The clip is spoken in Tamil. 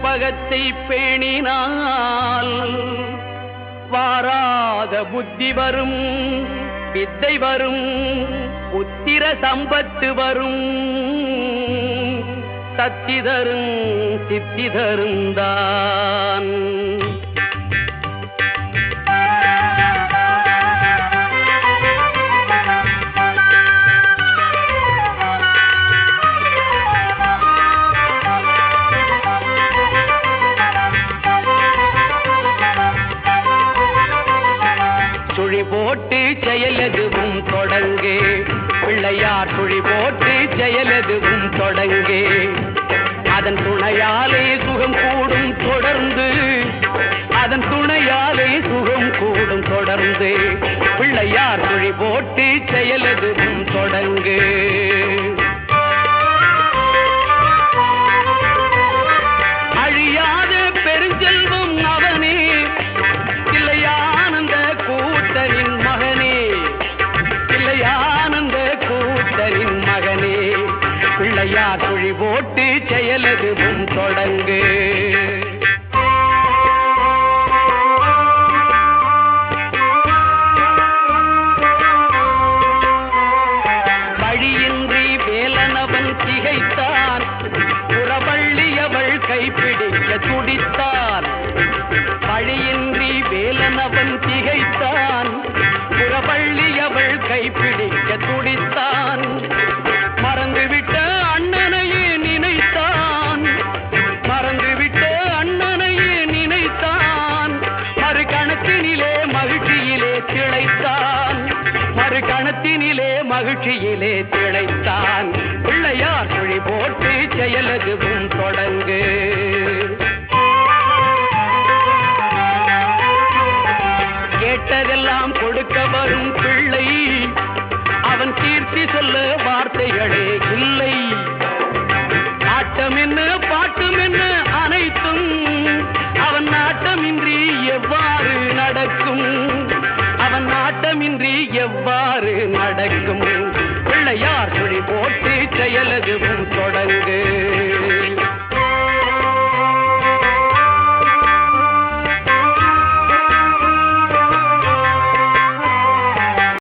கற்பகத்தை பேணினால் வாராத புத்தி வரும், வித்தை வரும், புத்திர சம்பத்து வரும், சக்தி தரும் சித்தி தருந்தான். சுழி போட்டு செயலதுவும் தொடங்கு, பிள்ளையார் சுழி போட்டு செயலதுவும் தொடங்கு. அதன் துணையாலே சுகம் கூடும் தொடர்ந்து, அதன் துணையாலே சுகம் கூடும் தொடர்ந்து. பிள்ளையார் சுழி போட்டு செயலதுவும் தொடங்கு. அழியாத பெருஞ்செல்வம் அவனே, இல்லையானந்த கூத்தரின் மகனே, இல்லையானந்த கூத்தரின் மகனே. பிள்ளையார் சுழி போட்டு செயலதுவும் தொடங்கு. வழியின்றி வேலனவன் திகைத்தான், புறவள்ளியவள் கைப்பிடிக்க துடித்தான். வழியின்றி வேலனவன் திகைத்தான், புறவள்ளியவள் கைப்பிடிக்க துடித்தான். மறந்துவிட்ட அண்ணனையே நினைத்தான், மறந்துவிட்ட அண்ணனையே நினைத்தான். மறுகணத்தினிலே மகிழ்ச்சியிலே திளைத்தான், மறுகணத்தினிலே மகிழ்ச்சியிலே திளைத்தான். பிள்ளையார் சுழி போட்டு செயலதுவும் தொடங்கு. கேட்டதெல்லாம் கொடுக்க வரும் பிள்ளை, அவன் கீர்த்தி சொல்ல வார்த்தைகளே இல்லை. ஆட்டம் என்ன பாட்டம் என்ன அனைத்தும் அவன் நாட்டமின்றி எவ்வாறு நடக்கும், அவன் நாட்டமின்றி எவ்வாறு நடக்கும். பிள்ளையார் சுழி போட்டு செயலதுவும் தொடங்கு.